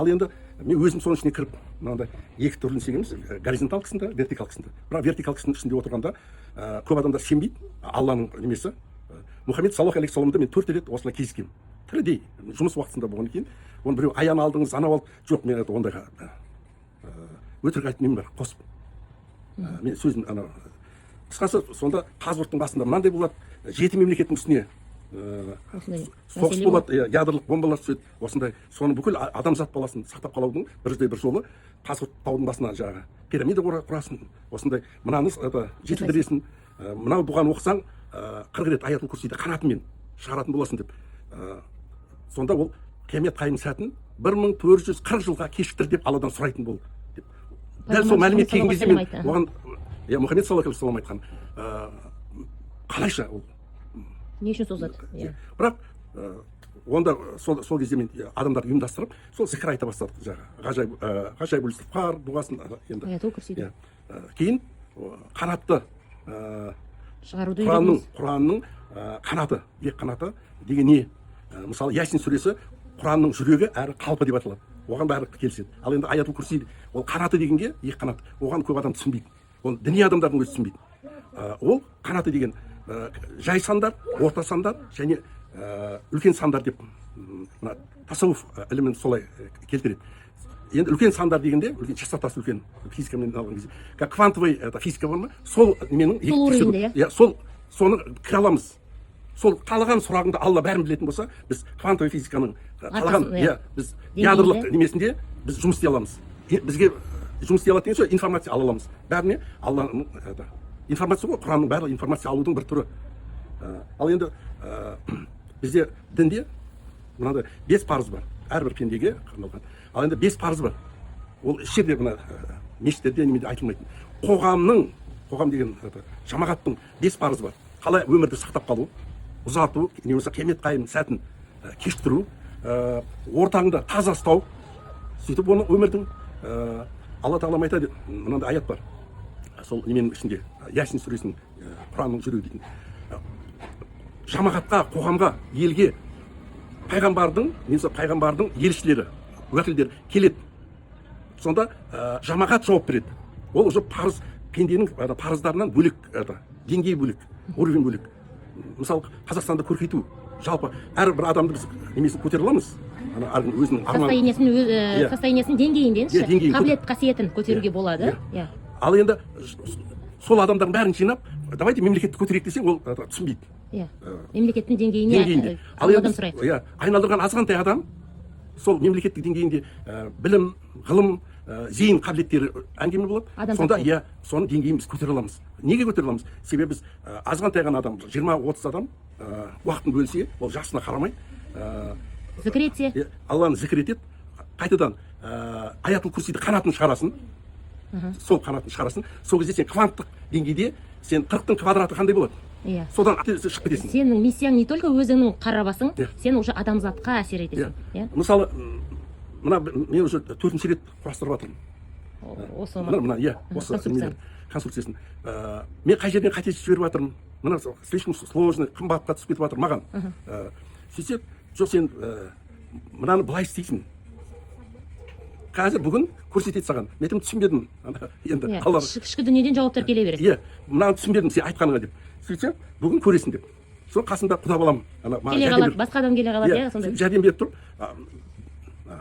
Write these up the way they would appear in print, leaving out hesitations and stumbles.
Ал енді мен өзім соның ішіне кіріп мынандай екі түрлі сенеміз, горизонтал кісінде, вертикал кісінде. Бірақ вертикал кісінің ішінде отырғанда көп адамдар сенбейді Алланың немесі. Мұхаммед саллаллаху алейхи вассаламды мен 4 рет осылай кездескенмін. Тірідей жұмыс уақытында болғаннан кейін оны біреу аян алдыңыз, анау алып, жоқ, мен ондайға өтірік айтып бар қосып. Мен сөзім қысқасы сонда паспорттың басында мынандай болады, 7 мемлекеттің үстіне соғыс болады, ядролық бомбалар түседі. Осындай соны бүкіл адамзат баласын сақтап қалудың бір жолы паспорттаудың басына жаңағы пирамида құрасын, осындай мынаны жетілдіресің, мынау бұған оқысаң 40 рет аятул курсиді қанатымен шығаратын боласың деп. Сонда ол қиямет қайым сәтін 1440 жылға кешіктір деп Алладан сұрайтын бол деп. Дәл сол мәлімет келген кезде мен оған Мұхаммед саллаллаху алейхи вассалам айтқан қалайша ол не үшін созады? Бірақ онда сол кезде мен адамдарды ұйымдастырып, сол зікір айта бастадық. Ғажайбул истифхар дұғасын енді. Аятул курсиді. Кейін қанатты шығаруды Құранның қанаты, бек қанаты деген не? Мысалы, Ясин сүресі Құранның жүрегі әрі қалпы деп аталады. Оған бәрі келіседі. Ал енді аятул курси ол қанаты дегенге, екі қанат. Оған көп адам түсінбейді. Ол діни адамдардың өзі түсінбейді. Ол қанаты деген жай сандар, орта сандар және үлкен сандар деп тасауф ілімін солай келтіреді. Енді үлкен сандар дегенде, үлкен частотасы үлкен физикамен алған кезде, квантовый физика бар ма? Сол менің соны кіре аламыз. Сол қалаған сұрағыңды Алла бәрін білетін болса, біз квантовый физиканың қалаған, біз ядролық немесінде біз жұмыс істей аламыз. Бізге жұмыс істей алады деген сөз, информация ала аламыз. Бәріне Алланың информация ғой, Құранның барлығы информация алудың бір түрі. Ал енді бізде дінде мынандай 5 парыз бар, әрбір пендеге арналған. Ал енді 5 парыз бар. Ол еш жерде мына мешіттерде немеде айтылмайтын. Қоғам деген жамағаттың 5 парызы бар. Қалай өмірді сақтап қалу, ұзарту, немесе қиямет қайым сәтін кештіру, ортаңды таза ұстау, сөйтіп оны өмірдің Алла тағала айтады, мынандай аят бар. Сол неменің ішінде, Ясин сүресінің Құранның жүрегі дейтін. Жамағатқа, қоғамға, елге пайғамбардың елшілері, уәкілдері келеді. Сонда жамағат жауап береді. Ол уже парыз, пенденің парыздарынан бөлек, деңгей бөлек, уровень бөлек. Мысалы, Қазақстанды көркейту, жалпы әрбір адамды біз немесін көтере аламыз. Состояниясын деңгейінде, қабілет қасиетін көтеруге болады. Ал енді сол адамдардың бәрін жинап, давайте мемлекетті көтерейік десең, ол түсінбейді. Мемлекеттің деңгейіне Алладан сұрайды. Айналдырған азғантай адам сол мемлекеттік деңгейінде білім, ғылым, зейін қабілеттері әңгіме болады. Сонда соны деңгейін біз көтере аламыз. Неге көтере аламыз? Себебі біз азғантай ғана адам, 20-30 адам уақытын бөлсе, ол жасына қарамай зікір етсе, Алланы зікір етеді, қайтадан аятул курсиді қанатын шығарасын, сол қанатын шығарасын, сол кезде сен кванттық деңгейде сен 40-тың квадраты қандай болады? Содан шығып кетесің. Сенің миссияң не только өзіңнің қарабасың, сен уже адамзатқа әсер етесің. Мысалы, мен уже 4-ші рет құрастырып жатырмын. Осы конструкциясын. Мен қай жерден қате жіберіп жатырмын. Мына слишком сложный, қымбатқа түсіп кетіп жатыр маған. Сөйтсе, жоқ, сен мынаны былай істейсің. Қазір бүгін көрсетеді саған. Мен түсінбедім. Ішкі дүниеден жауаптар келе береді. Мынаны түсінбедім сен айтқаныңа деп. Сөйтсе, бүгін көресің деп. Сол қасында құда балам. Келе қалады, басқа адам келе қалады. Жәрдем беріп тұрып,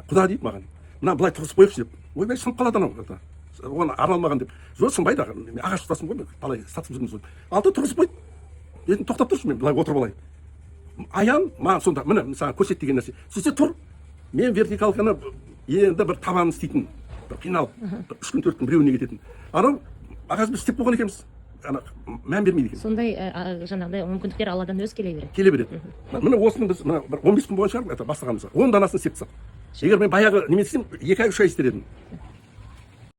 құда дейді маған. Мына былай тұрғызып қойықшы деп. Ойбай, сынып қалады анау. Оған арналмаған деп. Жоқ, сынбайды, ағаш ұстасын ғой, қалай сатып жүрміз ғой. Алды тұрғызып қойды. Етін тоқтап тұршы, мен былай отырып алайын. Аян маған сонда, міне, саған көрсет деген нәрсе. Сөйтсе тұр, мен вертикалканы енді бір табанын істейтін, қиналып, 3 күн 4 күн біреуіне кететін. Анау, ағаз біз істеп болған екенбіз. Мән бермейді екен. Сондай жаңағыдай мүмкіндіктер Алладан өз келе береді. Келе береді. Міне осыны біз 15 күн болған шығар бастағанымызға. 10 данасын істеп тастадық. Егер мен баяғы неме істесем, 2 ай 3 ай істер едім.